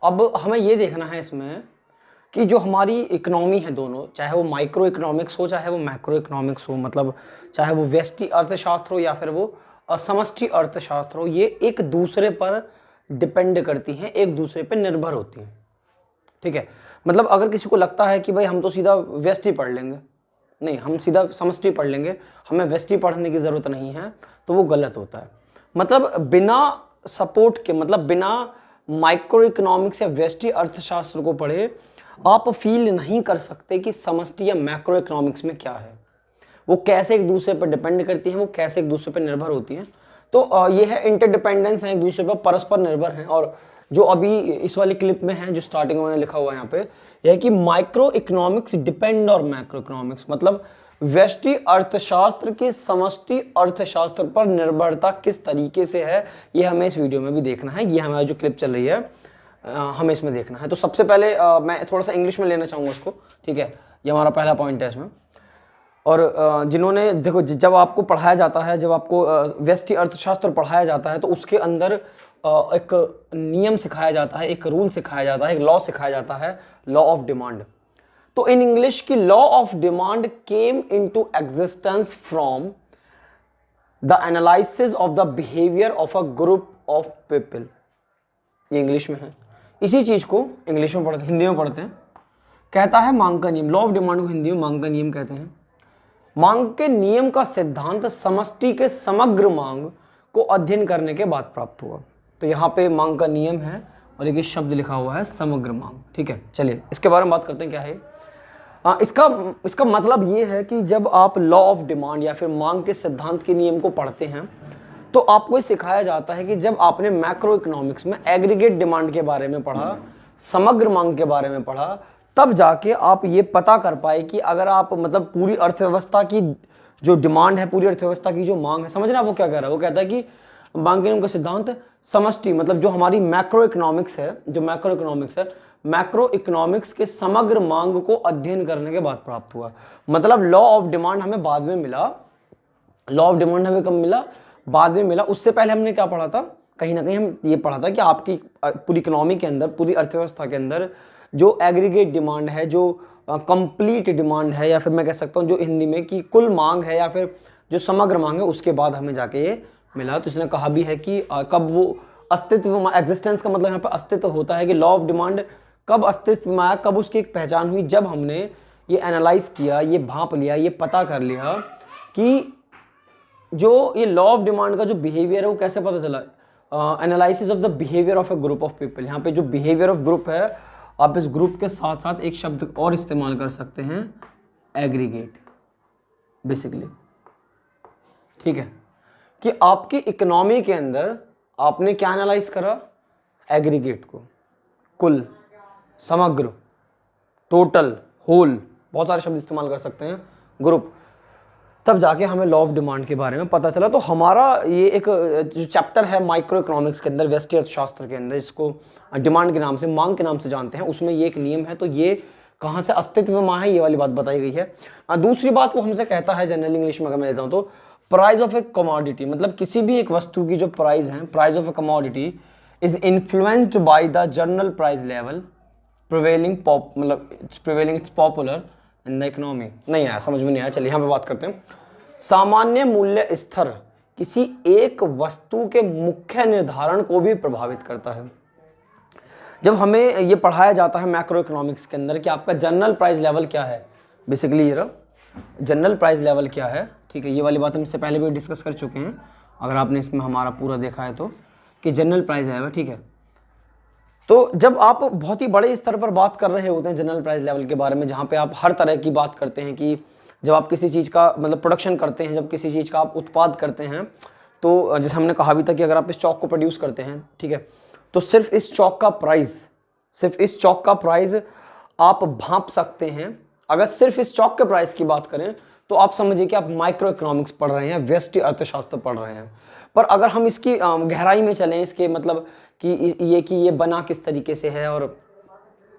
अब हमें ये देखना है इसमें कि जो हमारी इकोनॉमी है दोनों, चाहे वो माइक्रो इकोनॉमिक्स हो चाहे वो मैक्रो इकोनॉमिक्स हो, मतलब चाहे वो व्यष्टि अर्थशास्त्र हो या फिर वो समष्टि अर्थशास्त्र हो, ये एक दूसरे पर डिपेंड करती हैं, एक दूसरे पर निर्भर होती हैं। ठीक है, मतलब अगर किसी को लगता है कि भाई हम तो सीधा व्यष्टि पढ़ लेंगे, नहीं हम सीधा समष्टि पढ़ लेंगे, हमें व्यष्टि पढ़ने की ज़रूरत नहीं है, तो वो गलत होता है। मतलब बिना सपोर्ट के, मतलब बिना माइक्रो इकोनॉमिक्स या व्यष्टि अर्थशास्त्र को पढ़े आप फील नहीं कर सकते कि समष्टि या मैक्रो इकोनॉमिक्स में क्या है, वो कैसे एक दूसरे पर डिपेंड करती हैं, वो कैसे एक दूसरे पर निर्भर होती हैं। तो ये है इंटरडिपेंडेंस है, एक दूसरे पर परस्पर निर्भर हैं। और जो अभी इस वाली क्लिप में है, जो स्टार्टिंग में मैंने लिखा हुआ है यहाँ पे, यह है कि माइक्रो इकोनॉमिक्स डिपेंड और मैक्रो इकोनॉमिक्स, मतलब व्यष्टि अर्थशास्त्र की समष्टि अर्थशास्त्र पर निर्भरता किस तरीके से है, ये हमें इस वीडियो में भी देखना है। ये हमारी जो क्लिप चल रही है हमें इसमें देखना है। तो सबसे पहले मैं थोड़ा सा इंग्लिश में लेना चाहूँगा उसको, ठीक है, ये हमारा पहला पॉइंट है इसमें। और जिन्होंने देखो, जब आपको पढ़ाया जाता है, जब आपको व्यष्टि अर्थशास्त्र पढ़ाया जाता है, तो उसके अंदर एक नियम सिखाया जाता है, एक रूल सिखाया जाता है, एक लॉ सिखाया जाता है, लॉ ऑफ डिमांड। तो इन इंग्लिश की law of demand came into existence from the analysis of the behaviour of a group of people. ये इंग्लिश में है, इसी चीज को इंग्लिश में पढ़ते, हिंदी में पढ़ते हैं। कहता है मांग का नियम, लॉ ऑफ डिमांड को हिंदी में मांग का नियम कहते हैं। मांग के नियम का सिद्धांत समष्टि के समग्र मांग को अध्ययन करने के बाद प्राप्त हुआ। तो यहाँ पे मांग का नियम है और एक शब्द लिखा हुआ है समग्र मांग। ठीक है, चलिए इसके बारे में बात करते हैं क्या है। इसका मतलब ये है कि जब आप लॉ ऑफ डिमांड या फिर मांग के सिद्धांत के नियम को पढ़ते हैं, तो आपको सिखाया जाता है कि जब आपने मैक्रो इकोनॉमिक्स में एग्रीगेट डिमांड के बारे में पढ़ा, समग्र मांग के बारे में पढ़ा, तब जाके आप ये पता कर पाए कि अगर आप मतलब पूरी अर्थव्यवस्था की जो डिमांड है, पूरी अर्थव्यवस्था की जो मांग है, समझ रहे हैं वो क्या कह रहा है। वो कहता है कि मांग के नियम का सिद्धांत समष्टि, मतलब जो हमारी मैक्रो इकोनॉमिक्स है, जो मैक्रो इकोनॉमिक्स है, मैक्रो इकोनॉमिक्स के समग्र मांग को अध्ययन करने के बाद प्राप्त हुआ। मतलब लॉ ऑफ डिमांड हमें बाद में मिला, लॉ ऑफ डिमांड हमें कब मिला, बाद में मिला। उससे पहले हमने क्या पढ़ा था, कहीं ना कहीं हम ये पढ़ा था कि आपकी पूरी इकोनॉमी के अंदर, पूरी अर्थव्यवस्था के अंदर जो एग्रीगेट डिमांड है, जो कंप्लीट डिमांड है, या फिर मैं कह सकता हूँ जो हिंदी में कि कुल मांग है या फिर जो समग्र मांग है, उसके बाद हमें जाके ये मिला। तो इसने कहा भी है कि कब वो अस्तित्व, एग्जिस्टेंस का मतलब यहाँ पर अस्तित्व होता है कि लॉ ऑफ डिमांड कब अस्तित्व में आया, कब उसकी एक पहचान हुई, जब हमने ये एनालाइज किया, ये भांप लिया, ये पता कर लिया कि जो ये लॉ ऑफ डिमांड का जो बिहेवियर है वो कैसे पता चला। Analysis of the behaviour of A group of people. यहाँ पे जो बिहेवियर ऑफ ग्रुप है, आप इस ग्रुप के साथ साथ एक शब्द और इस्तेमाल कर सकते हैं, एग्रीगेट, बेसिकली। ठीक है, कि आपकी इकोनॉमी के अंदर आपने क्या एनालाइज करा, एग्रीगेट को, कुल, समग्र, टोटल, होल, बहुत सारे शब्द इस्तेमाल कर सकते हैं, ग्रुप। तब जाके हमें लॉ ऑफ डिमांड के बारे में पता चला। तो हमारा ये एक जो चैप्टर है माइक्रो इकोनॉमिक्स के अंदर, व्यष्टि अर्थशास्त्र के अंदर, इसको डिमांड के नाम से, मांग के नाम से जानते हैं, उसमें ये एक नियम है। तो ये कहाँ से अस्तित्व में है, ये वाली बात बताई गई है। दूसरी बात वो हमसे कहता है, जनरल इंग्लिश में अगर मैं लेता हूँ तो, प्राइस ऑफ ए कमोडिटी, मतलब किसी भी एक वस्तु की जो प्राइस है, price of a commodity is influenced by the general price level prevailing मतलब prevailing popular in the economy. नहीं आया, समझ में नहीं आया, चलिए यहाँ पे बात करते हैं। सामान्य मूल्य स्तर किसी एक वस्तु के मुख्य निर्धारण को भी प्रभावित करता है। जब हमें ये पढ़ाया जाता है मैक्रो इकोनॉमिक्स के अंदर कि आपका जनरल प्राइस लेवल क्या है, बेसिकली ये रहा जनरल प्राइस लेवल क्या है। ठीक है, ये वाली बात हम इससे पहले भी डिस्कस कर चुके हैं, अगर आपने इसमें हमारा पूरा देखा है तो, कि जनरल प्राइस लेवल। ठीक है, तो जब आप बहुत ही बड़े स्तर पर बात कर रहे होते हैं जनरल प्राइस लेवल के बारे में, जहाँ पे आप हर तरह की बात करते हैं कि जब आप किसी चीज़ का मतलब प्रोडक्शन करते हैं, जब किसी चीज़ का आप उत्पाद करते हैं, तो जैसे हमने कहा भी था कि अगर आप इस चौक को प्रोड्यूस करते हैं, ठीक है, तो सिर्फ इस चौक का प्राइस आप भांप सकते हैं। अगर सिर्फ इस चौक के प्राइस की बात करें तो आप समझिए कि आप माइक्रो इकोनॉमिक्स पढ़ रहे हैं, व्यष्टि अर्थशास्त्र पढ़ रहे हैं। पर अगर हम इसकी गहराई में चलें, इसके मतलब कि ये बना किस तरीके से है और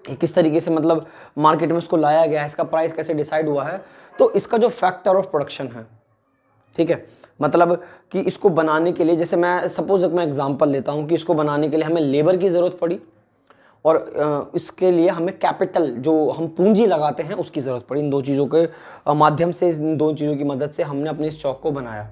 किस तरीके से मतलब मार्केट में इसको लाया गया है, इसका प्राइस कैसे डिसाइड हुआ है, तो इसका जो फैक्टर ऑफ प्रोडक्शन है, ठीक है, मतलब कि इसको बनाने के लिए, जैसे मैं सपोज मैं एग्जांपल लेता हूँ कि इसको बनाने के लिए हमें लेबर की ज़रूरत पड़ी, और इसके लिए हमें कैपिटल, जो हम पूंजी लगाते हैं, उसकी ज़रूरत पड़ी। इन दो चीज़ों के माध्यम से, इन दो चीज़ों की मदद से हमने अपने इस चौक को बनाया।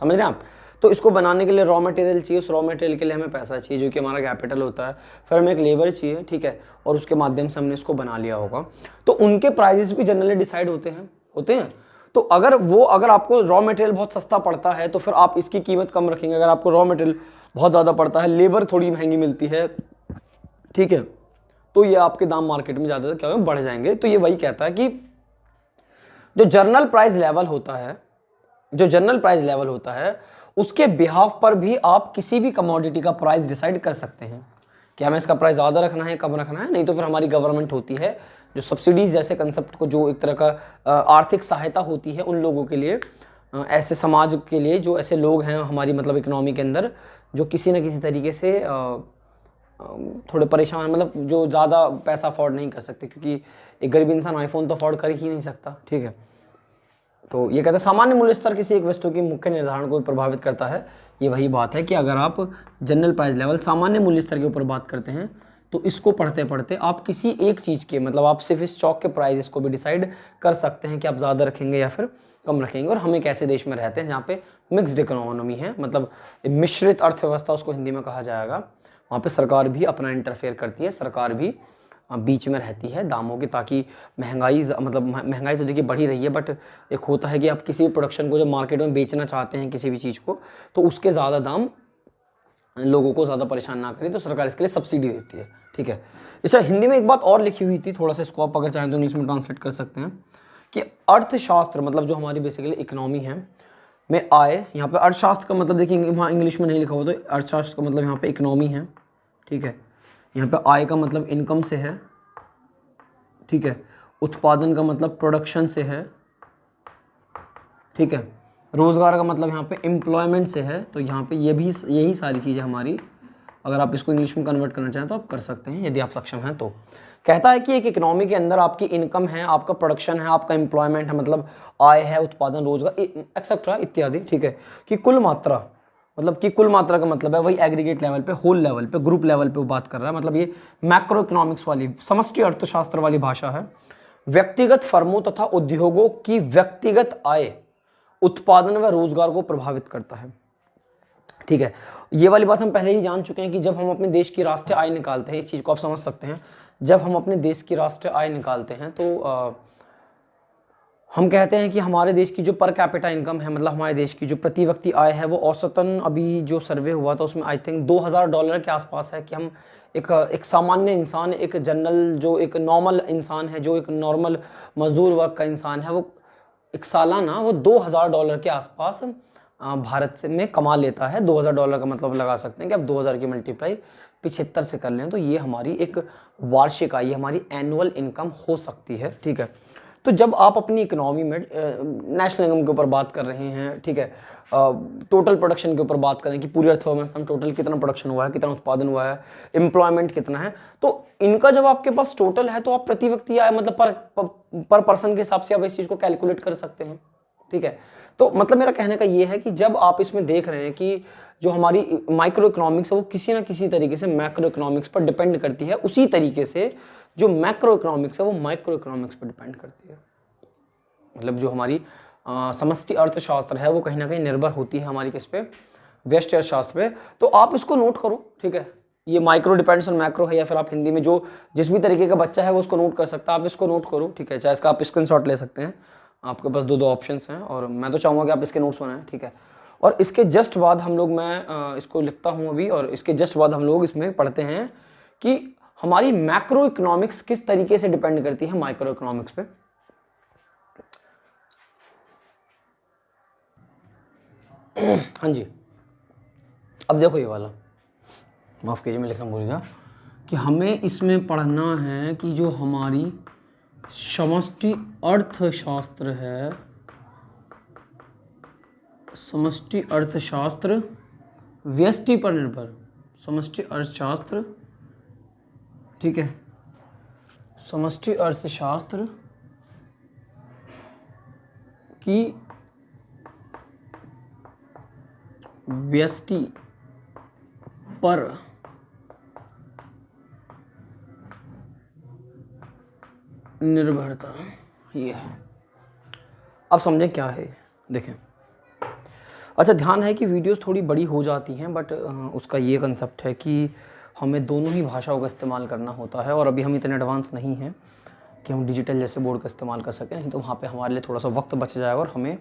समझ रहे हैं आप? तो इसको बनाने के लिए रॉ मटेरियल चाहिए, उस रॉ मटेरियल के लिए हमें पैसा चाहिए जो कि हमारा कैपिटल होता है, फिर हमें एक लेबर चाहिए, ठीक है, और उसके माध्यम से हमने इसको बना लिया होगा। तो उनके प्राइजेस भी जनरली डिसाइड होते हैं। तो अगर आपको रॉ मटेरियल बहुत सस्ता पड़ता है तो फिर आप इसकी कीमत कम रखेंगे। अगर आपको रॉ मटेरियल बहुत ज़्यादा पड़ता है, लेबर थोड़ी महंगी मिलती है, ठीक है, तो ये आपके दाम मार्केट में ज़्यादा क्या होंगे, बढ़ जाएंगे। तो ये वही कहता है कि जो जनरल प्राइस लेवल होता है उसके बिहाफ पर भी आप किसी भी कमोडिटी का प्राइस डिसाइड कर सकते हैं कि हमें इसका प्राइस ज़्यादा रखना है, कम रखना है। नहीं तो फिर हमारी गवर्नमेंट होती है जो सब्सिडीज़ जैसे कंसेप्ट को, जो एक तरह का आर्थिक सहायता होती है उन लोगों के लिए, ऐसे समाज के लिए जो ऐसे लोग हैं हमारी मतलब इकोनॉमी के अंदर, जो किसी न किसी तरीके से थोड़े परेशान, मतलब जो ज़्यादा पैसा अफोर्ड नहीं कर सकते, क्योंकि एक गरीब इंसान आईफोन तो अफोर्ड कर ही नहीं सकता, ठीक है। तो ये कहते हैं सामान्य मूल्य स्तर किसी एक वस्तु की मुख्य निर्धारण को प्रभावित करता है। ये वही बात है कि अगर आप जनरल प्राइस लेवल, सामान्य मूल्य स्तर के ऊपर बात करते हैं तो इसको पढ़ते पढ़ते आप किसी एक चीज़ के, मतलब आप सिर्फ इस चौक के प्राइजेस को भी डिसाइड कर सकते हैं कि आप ज़्यादा रखेंगे या फिर कम रखेंगे। और हम एक ऐसे देश में रहते हैं जहाँ पे मिक्स्ड इकोनॉमी है, मतलब मिश्रित अर्थव्यवस्था उसको हिंदी में कहा जाएगा। वहाँ पे सरकार भी अपना इंटरफेयर करती है, सरकार भी बीच में रहती है दामों की, ताकि महंगाई तो देखिए बढ़ ही रही है, बट एक होता है कि आप किसी भी प्रोडक्शन को जब मार्केट में बेचना चाहते हैं किसी भी चीज़ को, तो उसके ज़्यादा दाम लोगों को ज़्यादा परेशान ना करें, तो सरकार इसके लिए सब्सिडी देती है, ठीक है। अच्छा, हिंदी में एक बात और लिखी हुई थी, थोड़ा सा इसको आप अगर चाहें तो इंग्लिश में ट्रांसलेट कर सकते हैं कि अर्थशास्त्र, मतलब जो हमारी बेसिकली इकोनॉमी है में आय, यहाँ पे अर्थशास्त्र का मतलब देखिए वहाँ इंग्लिश में नहीं लिखा हुआ, तो अर्थशास्त्र का मतलब यहाँ पे इकोनॉमी है, ठीक है। यहाँ पे आय का मतलब इनकम से है, ठीक है। उत्पादन का मतलब प्रोडक्शन से है, ठीक है। रोजगार का मतलब यहाँ पे एम्प्लॉयमेंट से है। तो यहाँ पे ये भी यही सारी चीज़ें हमारी, अगर आप इसको इंग्लिश में कन्वर्ट करना चाहें तो आप कर सकते हैं यदि आप सक्षम हैं तो। कहता है कि एक इकोनॉमी के अंदर आपकी इनकम है, आपका प्रोडक्शन है, आपका एम्प्लॉयमेंट है, मतलब आय है, उत्पादन, रोजगार एक्सेट्रा इत्यादि, ठीक है, कि कुल मात्रा, मतलब कि कुल मात्रा का मतलब है वही एग्रीगेट लेवल पे, होल लेवल पे, ग्रुप लेवल पे वो बात कर रहा है। मतलब ये मैक्रो इकोनॉमिक्स वाली, समष्टि अर्थशास्त्र वाली भाषा है। व्यक्तिगत फर्मों तथा उद्योगों की व्यक्तिगत आय उत्पादन व रोजगार को प्रभावित करता है, ठीक है। ये वाली बात हम पहले ही जान चुके हैं कि जब हम अपने देश की राष्ट्रीय आय निकालते हैं, इस चीज़ को आप समझ सकते हैं, जब हम अपने देश की राष्ट्रीय आय निकालते हैं तो हम कहते हैं कि हमारे देश की जो पर कैपिटा इनकम है, मतलब हमारे देश की जो प्रति व्यक्ति आय है, वो औसतन अभी जो सर्वे हुआ था उसमें आई थिंक $2000 के आसपास है। कि हम एक सामान्य इंसान, एक जनरल, जो एक नॉर्मल इंसान है, जो एक नॉर्मल मजदूर वर्ग का इंसान है, वो एक सालाना वो $2000 के आसपास भारत से में कमा लेता है। $2000 का मतलब लगा सकते हैं कि आप 2000 की मल्टीप्लाई 75 से कर लें तो ये हमारी एक वार्षिक आय, हमारी एनुअल इनकम हो सकती है, ठीक है। तो जब आप अपनी इकोनॉमी में नेशनल इनकम के ऊपर बात कर रहे हैं, ठीक है, टोटल प्रोडक्शन के ऊपर बात करें कि पूरी अर्थव्यवस्था में टोटल कितना प्रोडक्शन हुआ है, कितना उत्पादन हुआ है, एम्प्लॉयमेंट कितना है, तो इनका जब आपके पास टोटल है तो आप प्रति व्यक्ति आय, मतलब पर पर्सन के हिसाब से आप इस चीज़ को कैलकुलेट कर सकते हैं, ठीक है। तो मतलब मेरा कहने का ये है कि जब आप इसमें देख रहे हैं कि जो हमारी माइक्रो इकोनॉमिक्स है वो किसी ना किसी तरीके से मैक्रो इकोनॉमिक्स पर डिपेंड करती है, उसी तरीके से जो मैक्रो इकोनॉमिक्स है वो माइक्रो इकोनॉमिक्स पर डिपेंड करती है। मतलब जो हमारी समष्टि अर्थशास्त्र है वो कहीं ना कहीं निर्भर होती है हमारी किस पे, व्यष्टि अर्थशास्त्र पे। तो आप इसको नोट करो, ठीक है। ये माइक्रो डिपेंड्स ऑन मैक्रो है, या फिर आप हिंदी में जो जिस भी तरीके का बच्चा है वो उसको नोट कर सकता है, आप इसको नोट करो, ठीक है। चाहे इसका आप स्क्रीनशॉट ले सकते हैं, आपके पास दो ऑप्शंस हैं, और मैं तो चाहूँगा कि आप इसके नोट्स बनाएं, ठीक है। और इसके जस्ट बाद हम लोग, मैं इसको लिखता हूँ अभी, और इसके जस्ट बाद हम लोग इसमें पढ़ते हैं कि हमारी मैक्रो इकोनॉमिक्स किस तरीके से डिपेंड करती है माइक्रो इकोनॉमिक्स पे। हाँ जी, अब देखो ये वाला, माफ़ कीजिए मैं लिखना भूल गया, कि हमें इसमें पढ़ना है कि जो हमारी समष्टि अर्थशास्त्र है, समष्टि अर्थशास्त्र व्यष्टि पर निर्भर, समष्टि अर्थशास्त्र, ठीक है, समष्टि अर्थशास्त्र की व्यष्टि पर निर्भरता ये है। अब समझें क्या है, देखें। अच्छा, ध्यान है कि वीडियोस थोड़ी बड़ी हो जाती हैं, बट उसका ये कंसेप्ट है कि हमें दोनों ही भाषाओं का इस्तेमाल करना होता है, और अभी हम इतने एडवांस नहीं हैं कि हम डिजिटल जैसे बोर्ड का इस्तेमाल कर सकें, नहीं तो वहाँ पे हमारे लिए थोड़ा सा वक्त बच जाएगा और हमें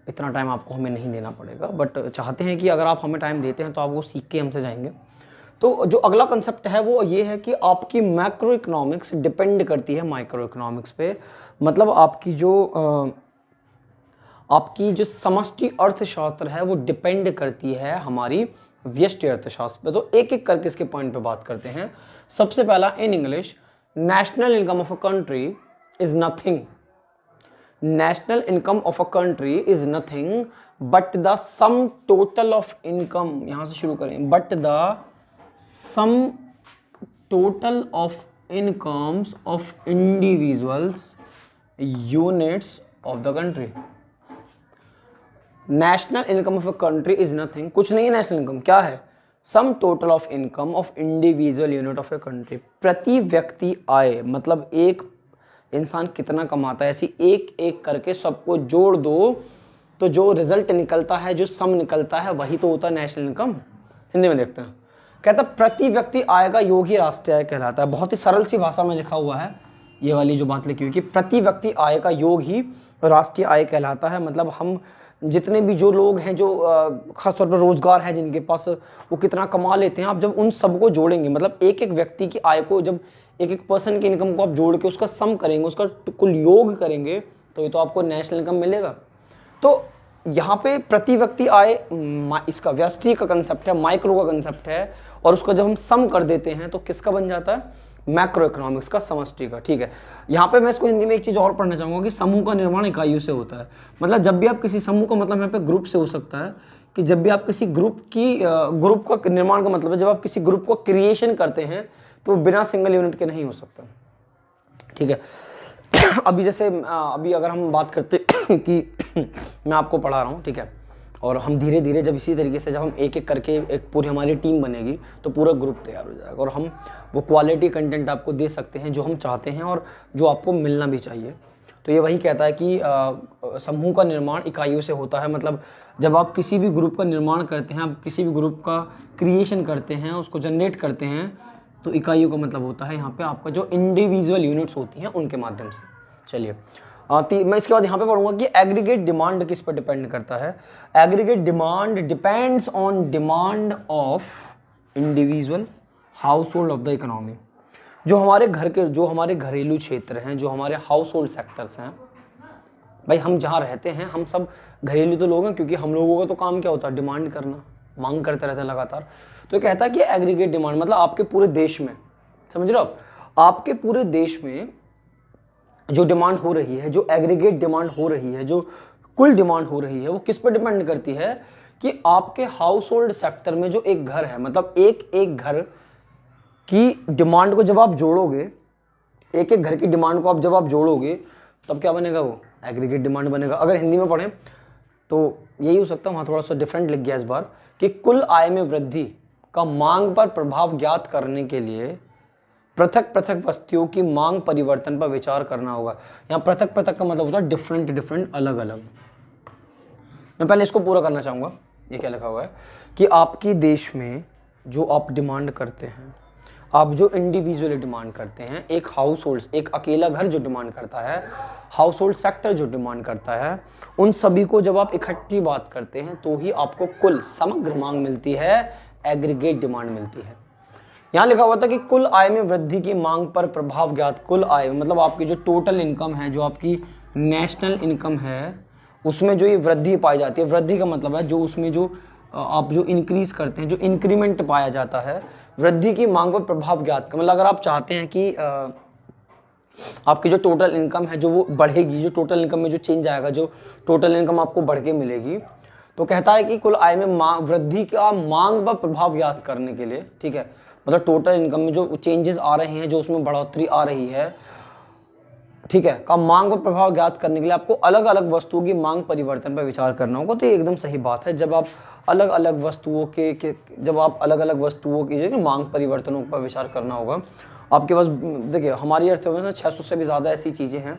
इतना टाइम आपको हमें नहीं देना पड़ेगा। बट चाहते हैं कि अगर आप हमें टाइम देते हैं तो आप वो सीख के हमसे जाएंगे। तो जो अगला कंसेप्ट है वो ये है कि आपकी मैक्रो इकोनॉमिक्स डिपेंड करती है माइक्रो इकोनॉमिक्स पे। मतलब आपकी जो समष्टि अर्थशास्त्र है वो डिपेंड करती है हमारी व्यष्टि अर्थशास्त्र पे। तो एक एक करके इसके पॉइंट पे बात करते हैं। सबसे पहला, in English, national income of a country is nothing, national income of a country is nothing but the sum total of income, यहां से शुरू करें, but the sum total of incomes of individuals units of the country. National income of a country is nothing, कुछ नहीं है national income, क्या है? Sum total of income of individual unit of a country. प्रति व्यक्ति आय, मतलब एक इंसान कितना कमाता है, ऐसी एक एक करके सबको जोड़ दो तो जो रिजल्ट निकलता है, जो सम निकलता है, वही तो होता है नेशनल इनकम। हिंदी में देखते हैं, कहता प्रति व्यक्ति आय का योग ही राष्ट्रीय आय कहलाता है। बहुत ही सरल सी भाषा में लिखा हुआ है ये वाली जो बात लिखी हुई कि प्रति व्यक्ति आय का योग ही राष्ट्रीय आय कहलाता है। मतलब हम जितने भी जो लोग हैं, जो खासतौर पर रोजगार है जिनके पास, वो कितना कमा लेते हैं, आप जब उन सबको जोड़ेंगे, मतलब एक एक व्यक्ति की आय को, जब एक एक पर्सन की इनकम को आप जोड़ के उसका सम करेंगे, उसका कुल योग करेंगे, तो ये तो आपको नेशनल इनकम मिलेगा। तो यहाँ पे प्रति व्यक्ति आय इसका व्यष्टि का कंसेप्ट है, माइक्रो का कंसेप्ट है, और उसका जब हम सम कर देते हैं तो किसका बन जाता है? मैक्रो इकोनॉमिक्स का, समष्टि का। ठीक है, यहाँ पे मैं इसको हिंदी में एक चीज़ और पढ़ना चाहूँगा कि समूह का निर्माण इकाइयों से होता है। मतलब जब भी आप किसी समूह का, मतलब यहाँ पे ग्रुप से हो सकता है कि जब भी आप किसी ग्रुप का निर्माण का मतलब है जब आप किसी ग्रुप को क्रिएशन करते हैं तो बिना सिंगल यूनिट के नहीं हो सकता। ठीक है, अभी जैसे अभी अगर हम बात करते कि मैं आपको पढ़ा रहा हूँ, ठीक है, और हम धीरे धीरे जब इसी तरीके से जब हम एक एक करके एक पूरी हमारी टीम बनेगी तो पूरा ग्रुप तैयार हो जाएगा, और हम वो क्वालिटी कंटेंट आपको दे सकते हैं जो हम चाहते हैं और जो आपको मिलना भी चाहिए। तो ये वही कहता है कि समूह का निर्माण इकाइयों से होता है। मतलब जब आप किसी भी ग्रुप का निर्माण करते हैं, आप किसी भी ग्रुप का क्रिएशन करते हैं, उसको जनरेट करते हैं, तो इकाइयों का मतलब होता है यहाँ पे आपका जो इंडिविजुअल यूनिट्स होती हैं उनके माध्यम से। चलिए, मैं इसके बाद यहाँ पे पढ़ूंगा कि एग्रीगेट डिमांड किस पर डिपेंड करता है। Aggregate demand depends on demand of individual house hold of the economy. जो हमारे घरेलू क्षेत्र हैं, जो हमारे हाउस होल्ड सेक्टर्स हैं, भाई हम जहाँ रहते हैं हम सब घरेलू तो लोग हैं, क्योंकि हम लोगों का तो काम क्या होता है? डिमांड करना, मांग करते रहते हैं लगातार। तो कहता है कि एग्रीगेट डिमांड मतलब आपके पूरे देश में, समझ रहे हो आप, आपके पूरे देश में जो डिमांड हो रही है, जो एग्रीगेट डिमांड हो रही है, जो कुल डिमांड हो रही है, वो किस पर डिपेंड करती है? कि आपके हाउस होल्ड सेक्टर में जो एक घर है, मतलब एक एक घर की डिमांड को जब आप जोड़ोगे, एक एक घर की डिमांड को जब आप जोड़ोगे, तब क्या बनेगा? वो एग्रीगेट डिमांड बनेगा। अगर हिंदी में पढ़ें तो यही हो सकता है, वहाँ थोड़ा सा डिफरेंट लिख गया इस बार, कि कुल आय में वृद्धि का मांग पर प्रभाव ज्ञात करने के लिए पृथक पृथक वस्तुओं की मांग परिवर्तन पर विचार करना होगा। यहाँ पृथक पृथक का मतलब होता है डिफरेंट डिफरेंट, अलग अलग। मैं पहले इसको पूरा करना चाहूँगा। ये क्या लिखा हुआ है कि आपके देश में जो आप डिमांड करते हैं, आप जो इंडिविजुअली डिमांड करते हैं, एक हाउस होल्ड, एक अकेला घर जो डिमांड करता है, हाउस होल्ड सेक्टर जो डिमांड करता है, उन सभी को जब आप इकट्ठी बात करते हैं तो ही आपको कुल समग्र मांग मिलती है, एग्रीगेट डिमांड मिलती है। यहाँ लिखा हुआ था कि कुल आय में वृद्धि की मांग पर प्रभाव ज्ञात। कुल आय मतलब आपकी जो टोटल इनकम है, जो आपकी नेशनल इनकम है, उसमें जो ये वृद्धि पाई जाती है, वृद्धि का मतलब है जो उसमें जो आप जो इंक्रीज करते हैं, जो इंक्रीमेंट पाया जाता है, वृद्धि की मांग पर प्रभाव ज्ञात का मतलब अगर आप चाहते हैं कि आपकी जो टोटल इनकम है जो वो बढ़ेगी, जो टोटल इनकम में जो चेंज आएगा, जो टोटल इनकम आपको बढ़ के मिलेगी, तो कहता है कि कुल आय में वृद्धि का मांग पर प्रभाव ज्ञात करने के लिए, ठीक है, मतलब टोटल इनकम में जो चेंजेस आ रहे हैं, जो उसमें बढ़ोतरी आ रही है, ठीक है, का मांग पर प्रभाव ज्ञात करने के लिए आपको अलग अलग वस्तुओं की मांग परिवर्तन पर विचार करना होगा। तो ये एकदम सही बात है। जब आप अलग अलग वस्तुओं की जो मांग परिवर्तनों पर विचार करना होगा, आपके पास देखिए हमारी अर्थव्यवस्था में 600 से भी ज़्यादा ऐसी चीज़ें हैं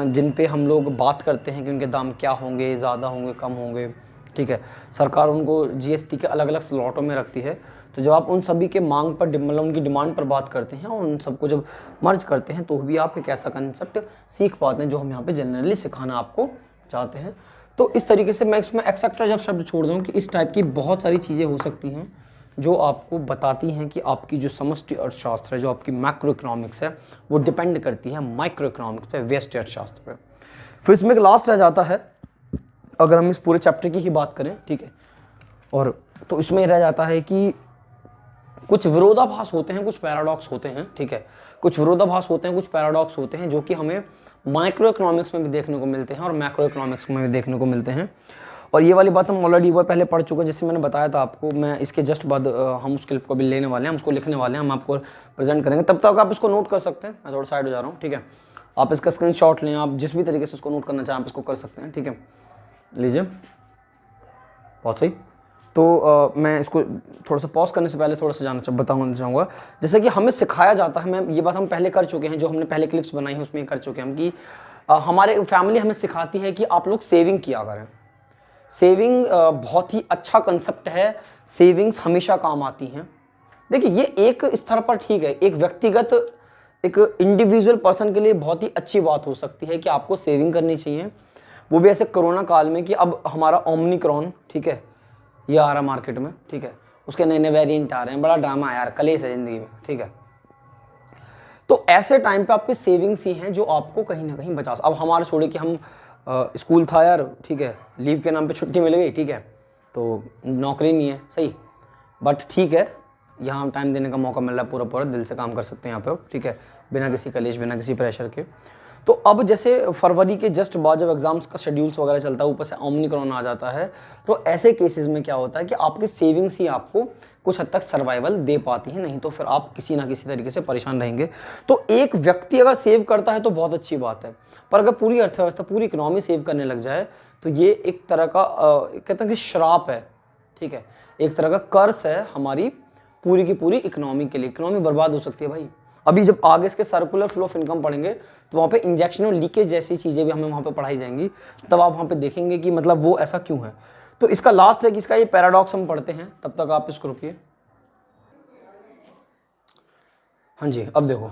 जिन पे हम लोग बात करते हैं कि उनके दाम क्या होंगे, ज़्यादा होंगे, कम होंगे, ठीक है। सरकार उनको जीएसटी के अलग अलग स्लॉटों में रखती है। तो जब आप उन सभी के मांग पर मतलब उनकी डिमांड पर बात करते हैं और उन सबको जब मर्ज करते हैं तो भी आप एक ऐसा कंसेप्ट सीख पाते हैं जो हम यहाँ पे जनरली सिखाना आपको चाहते हैं। तो इस तरीके से मैं इसमें एक्सेट्रा जब शब्द छोड़ दूँ कि इस टाइप की बहुत सारी चीज़ें हो सकती हैं जो आपको बताती हैं कि आपकी जो समष्टि अर्थशास्त्र है, जो आपकी मैक्रो इकोनॉमिक्स है, वो डिपेंड करती है माइक्रो इकोनॉमिक्स पे, व्यष्टि अर्थशास्त्र पे। फिर इसमें एक लास्ट रह जाता है, अगर हम इस पूरे चैप्टर की ही बात करें, ठीक है, और तो इसमें रह जाता है कि कुछ विरोधाभास होते हैं, कुछ पैराडॉक्स होते हैं, ठीक है, कुछ विरोधाभास होते हैं, कुछ पैराडॉक्स होते हैं जो कि हमें माइक्रो इकोनॉमिक्स में भी देखने को मिलते हैं और मैक्रो इकोनॉमिक्स में भी देखने को मिलते हैं। और ये वाली बात हम ऑलरेडी वो पहले पढ़ चुके हैं, जैसे मैंने बताया था आपको। मैं इसके जस्ट बाद हम उस क्लिप को भी लेने वाले हैं, हम उसको लिखने वाले हैं, हम आपको प्रेजेंट करेंगे। तब तक आप इसको नोट कर सकते हैं। मैं थोड़ा साइड हो जा रहा हूँ, ठीक है। आप इसका स्क्रीनशॉट लें, आप जिस भी तरीके से इसको नोट करना चाहें आप इसको कर सकते हैं, ठीक है। लीजिए, बहुत सही। तो मैं इसको थोड़ा सा पॉज करने से पहले थोड़ा सा बताना चाहूँगा, जैसे कि हमें सिखाया जाता है, मैं ये बात हम पहले कर चुके हैं, जो हमने पहले क्लिप्स बनाई हैं उसमें कर चुके हैं हम, कि हमारे फैमिली हमें सिखाती है कि आप लोग सेविंग किया करें। सेविंग बहुत ही अच्छा कंसेप्ट है, सेविंग्स हमेशा काम आती हैं। देखिए ये एक स्तर पर ठीक है, एक व्यक्तिगत, एक इंडिविजुअल पर्सन के लिए बहुत ही अच्छी बात हो सकती है कि आपको सेविंग करनी चाहिए, वो भी ऐसे कोरोना काल में कि अब हमारा ओमिक्रॉन, ठीक है, ये आ रहा मार्केट में, ठीक है, उसके नए नए वेरिएंट आ रहे हैं, बड़ा ड्रामा है यार, कलेश है ज़िंदगी में, ठीक है। तो ऐसे टाइम पे आपकी सेविंग्स ही हैं जो आपको कहीं ना कहीं बचा। अब हमारे छोड़े कि हम स्कूल था यार, ठीक है, लीव के नाम पे छुट्टी मिल गई, ठीक है, तो नौकरी नहीं है, सही, बट ठीक है, यहाँ टाइम देने का मौका मिल रहा है, पूरा पूरा दिल से काम कर सकते हैं यहाँ पे, ठीक है, बिना किसी कलेश, बिना किसी प्रेशर के। तो अब जैसे फरवरी के जस्ट बाद जब एग्जाम्स का शेड्यूल्स वगैरह चलता है, ऊपर से ओमिक्रॉन आ जाता है, तो ऐसे केसेस में क्या होता है कि आपकी सेविंग्स ही आपको कुछ हद तक सर्वाइवल दे पाती हैं, नहीं तो फिर आप किसी ना किसी तरीके से परेशान रहेंगे। तो एक व्यक्ति अगर सेव करता है तो बहुत अच्छी बात है, पर अगर पूरी अर्थव्यवस्था, पूरी इकोनॉमी सेव करने लग जाए तो ये एक तरह का कहते हैं कि श्राप है, ठीक है, एक तरह का कर्स है हमारी पूरी की पूरी इकोनॉमी के लिए। इकोनॉमी बर्बाद हो सकती है भाई। अभी जब आगे इसके सर्कुलर फ्लो ऑफ इनकम पढ़ेंगे तो वहाँ पे इंजेक्शन और लीकेज जैसी चीज़ें भी हमें वहाँ पे पढ़ाई जाएंगी, तब आप वहाँ पे देखेंगे कि मतलब वो ऐसा क्यों है। तो इसका लास्ट है कि इसका ये पैराडॉक्स हम पढ़ते हैं, तब तक आप इसको रुकिए। हाँ जी, अब देखो,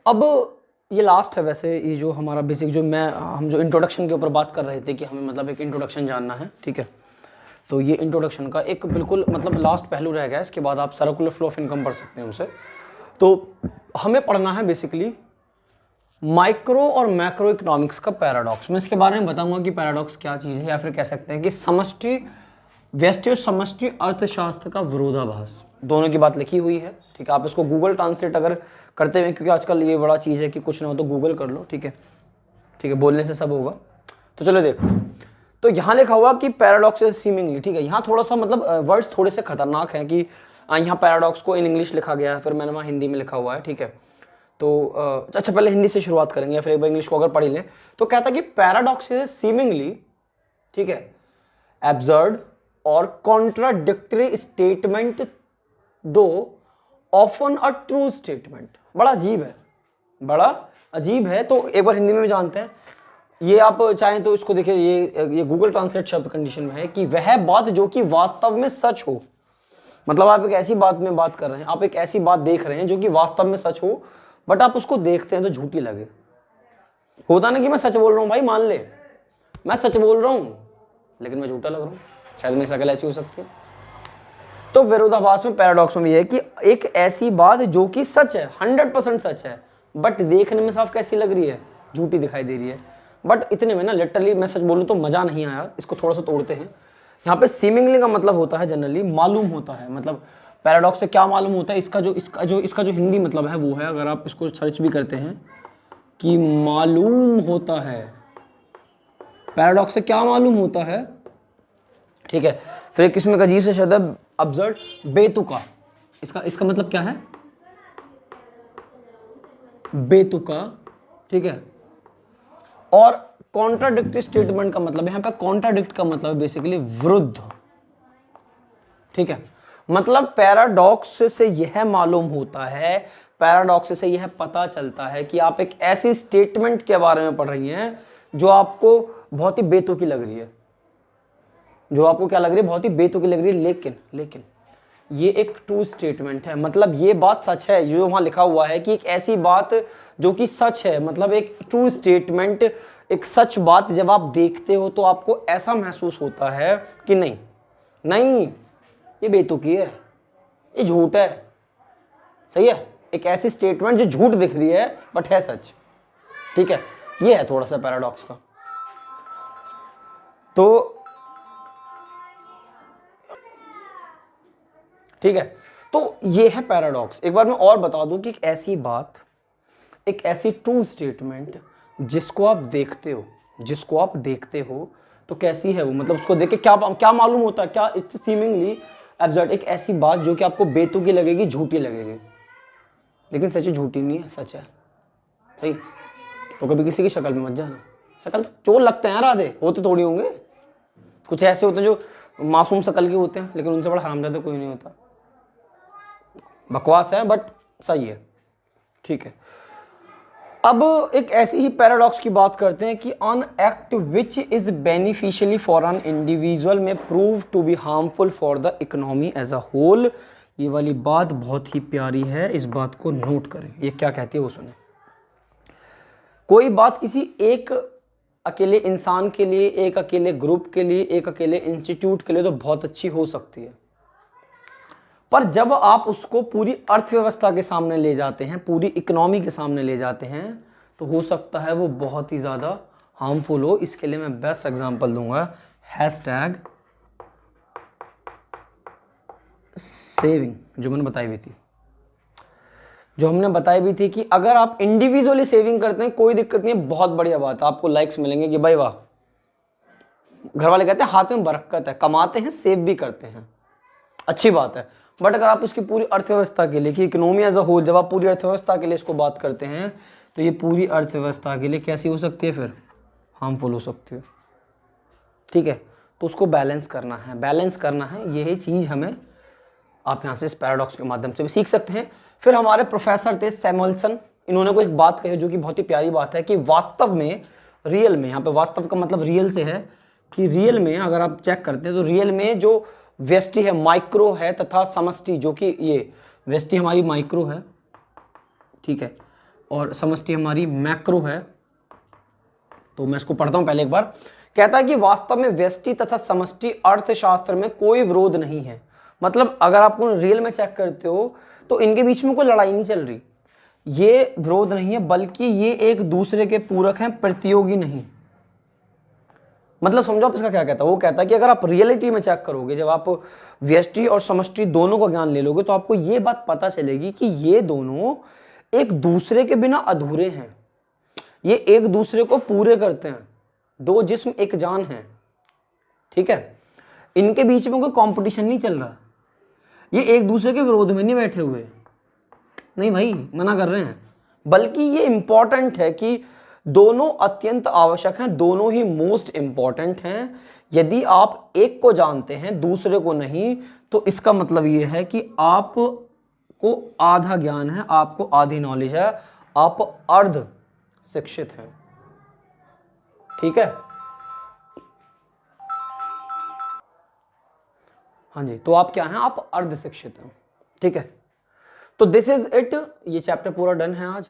अब ये लास्ट है वैसे, ये जो हमारा बेसिक जो हम जो इंट्रोडक्शन के ऊपर बात कर रहे थे कि हमें मतलब एक इंट्रोडक्शन जानना है, ठीक है, तो ये इंट्रोडक्शन का एक बिल्कुल मतलब लास्ट पहलू रह गया। इसके बाद आप सर्कुलर फ्लो ऑफ इनकम पढ़ सकते हैं उसे। तो हमें पढ़ना है बेसिकली माइक्रो और मैक्रो इकोनॉमिक्स का पैराडॉक्स। मैं इसके बारे में बताऊंगा कि पैराडॉक्स क्या चीज़ है, या फिर कह सकते हैं कि समष्टि व्यष्टि और समष्टि अर्थशास्त्र का विरोधाभास, दोनों की बात लिखी हुई है, ठीक है। आप इसको गूगल ट्रांसलेट अगर करते हुए, क्योंकि आजकल ये बड़ा चीज़ है कि कुछ ना हो तो गूगल कर लो, ठीक है, ठीक है, बोलने से सब होगा। तो चलो देखते हैं। तो यहाँ लिखा हुआ कि पैराडॉक्स इज सीमिंगली, ठीक है, यहाँ थोड़ा सा मतलब वर्ड्स थोड़े से खतरनाक हैं कि यहाँ पैराडॉक्स को इन इंग्लिश लिखा गया है, फिर मैंने वहाँ हिंदी में लिखा हुआ है, ठीक है। तो अच्छा पहले हिंदी से शुरुआत करेंगे या फिर एक बार इंग्लिश को अगर पढ़ लें। तो कहता है कि पैराडॉक्स इज सीमिंगली, ठीक है, एब्सर्ड और कॉन्ट्राडिक्टरी स्टेटमेंट दो ऑफन अ ट्रू स्टेटमेंट। बड़ा अजीब है, बड़ा अजीब है। तो एक बार हिंदी में भी जानते हैं। ये आप चाहें तो इसको देखिए, ये गूगल ट्रांसलेट शब्द कंडीशन में है कि वह बात जो कि वास्तव में सच हो। मतलब आप एक ऐसी बात में बात कर रहे हैं, आप एक ऐसी बात देख रहे हैं जो कि वास्तव में सच हो, बट आप उसको देखते हैं तो झूठी लगे। होता ना कि मैं सच बोल रहा हूँ भाई, मान ले मैं सच बोल रहा हूँ लेकिन मैं झूठा लग रहा हूँ, शायद मेरी शक्ल ऐसी हो सकती है। तो विरोधाभास में, पैराडॉक्स में ये है कि एक ऐसी बात जो कि सच है, 100% सच है, बट देखने में साफ कैसी लग रही है, झूठी दिखाई दे रही है। बट इतने में ना लिटरली मैं सच बोलूँ तो मज़ा नहीं आया। इसको थोड़ा सा तोड़ते हैं। यहाँ पे सीमिंगली का मतलब होता है जनरली मालूम होता है। मतलब पैराडॉक्स से क्या मालूम होता है, इसका जो हिंदी मतलब है वो है, अगर आप इसको सर्च भी करते हैं कि मालूम होता है, पैराडॉक्स से क्या मालूम होता है, ठीक है। फिर एक इसमें अजीब से शब्द है अब्सर्ड, बेतुका। इसका मतलब क्या है, बेतुका, ठीक है। और कॉन्ट्राडिक्टरी स्टेटमेंट का मतलब, यहाँ पे कॉन्ट्राडिक्ट का मतलब बेसिकली विरुद्ध, ठीक है। मतलब पैराडॉक्स से यह मालूम होता है, पैराडॉक्स से यह पता चलता है कि आप एक ऐसी स्टेटमेंट के बारे में पढ़ रही हैं जो आपको बहुत ही बेतुकी लग रही है, जो आपको क्या लग रही है, बहुत ही बेतुकी लग रही है, लेकिन ये एक ट्रू स्टेटमेंट है। मतलब ये बात सच है, जो वहां लिखा हुआ है कि एक ऐसी बात जो कि सच है, मतलब एक ट्रू स्टेटमेंट, एक सच बात जब आप देखते हो तो आपको ऐसा महसूस होता है कि नहीं नहीं ये बेतुकी है, ये झूठ है, सही है। एक ऐसी स्टेटमेंट जो झूठ दिख रही है बट है सच, ठीक है। ये है थोड़ा सा पैराडॉक्स का। तो ठीक है, तो ये है पैराडॉक्स। एक बार मैं और बता दूं कि एक ऐसी बात, एक ऐसी ट्रू स्टेटमेंट जिसको आप देखते हो तो कैसी है वो, मतलब उसको देख के क्या क्या मालूम होता है, क्या इट्स सीमिंगली एब्सर्ड, एक ऐसी बात जो कि आपको बेतुकी लगेगी, झूठी लगेगी, लेकिन सच झूठी नहीं है, सच है, सही। तो कभी किसी की शक्ल में मत जाना, शक्ल चोर लगते हैं यार, आधे होते थोड़ी होंगे, कुछ ऐसे होते हैं जो मासूम शक्ल के होते हैं लेकिन उनसे बड़ा हरामजादा कोई नहीं होता। बकवास है बट सही है, ठीक है। अब एक ऐसी ही पैराडॉक्स की बात करते हैं कि on act which is beneficially for an individual में prove to be harmful for the economy as a whole. ये वाली बात बहुत ही प्यारी है, इस बात को नोट करें। ये क्या कहती है वो सुने। कोई बात किसी एक अकेले इंसान के लिए, एक अकेले ग्रुप के लिए, एक अकेले इंस्टीट्यूट के लिए तो बहुत अच्छी हो सकती है, पर जब आप उसको पूरी अर्थव्यवस्था के सामने ले जाते हैं, पूरी इकोनॉमी के सामने ले जाते हैं, तो हो सकता है वो बहुत ही ज़्यादा हार्मफुल हो। इसके लिए मैं बेस्ट एग्जांपल दूंगा, हैशटैग सेविंग, जो मैंने बताई भी थी, जो हमने बताई भी थी कि अगर आप इंडिविजुअली सेविंग करते हैं कोई दिक्कत नहीं है, बहुत बढ़िया बात है, आपको लाइक्स मिलेंगे कि भाई वाह, घर वाले कहते हैं हाथ में बरकत है, कमाते हैं सेव भी करते हैं, अच्छी बात है। बट अगर आप इसकी पूरी अर्थव्यवस्था के लिए, कि इकोनॉमी एज अ होल, जब आप पूरी अर्थव्यवस्था के लिए इसको बात करते हैं तो ये पूरी अर्थव्यवस्था के लिए कैसी हो सकती है, फिर हार्मफुल हो सकती है, ठीक है। तो उसको बैलेंस करना है, यही चीज़ हमें आप यहाँ से इस पैराडॉक्स के माध्यम से भी सीख सकते हैं। फिर हमारे प्रोफेसर थे सैमुअल्सन, इन्होंने कोई एक बात कही जो कि बहुत ही प्यारी बात है कि वास्तव में, रियल में, यहाँ पे वास्तव का मतलब रियल से है, कि रियल में अगर आप चेक करते हैं तो रियल में जो व्यष्टि है माइक्रो है तथा समष्टि, जो कि ये व्यष्टि हमारी माइक्रो है, ठीक है, और समष्टि हमारी मैक्रो है। तो मैं इसको पढ़ता हूं पहले एक बार। कहता है कि वास्तव में व्यष्टि तथा समष्टि अर्थशास्त्र में कोई विरोध नहीं है। मतलब अगर आप रियल में चेक करते हो तो इनके बीच में कोई लड़ाई नहीं चल रही, ये विरोध नहीं है, बल्कि ये एक दूसरे के पूरक हैं, प्रतियोगी नहीं। मतलब समझो आप इसका क्या कहता है, वो कहता है कि अगर आप रियलिटी में चेक करोगे, जब आप व्यष्टि और समष्टि दोनों का ज्ञान ले लोगे तो आपको ये बात पता चलेगी कि ये दोनों एक दूसरे के बिना अधूरे हैं, ये एक दूसरे को पूरे करते हैं, दो जिस्म एक जान है, ठीक है। इनके बीच में कोई कंपटीशन नहीं चल रहा, ये एक दूसरे के विरोध में नहीं बैठे हुए, नहीं भाई मना कर रहे हैं, बल्कि ये इंपॉर्टेंट है कि दोनों अत्यंत आवश्यक हैं, दोनों ही मोस्ट इंपॉर्टेंट हैं। यदि आप एक को जानते हैं दूसरे को नहीं, तो इसका मतलब ये है कि आपको आधा ज्ञान है, आपको आधी नॉलेज है, आप अर्ध शिक्षित हैं, ठीक है। हाँ जी, तो आप क्या हैं, आप अर्ध शिक्षित हैं, ठीक है। तो दिस इज इट, ये चैप्टर पूरा डन है आज।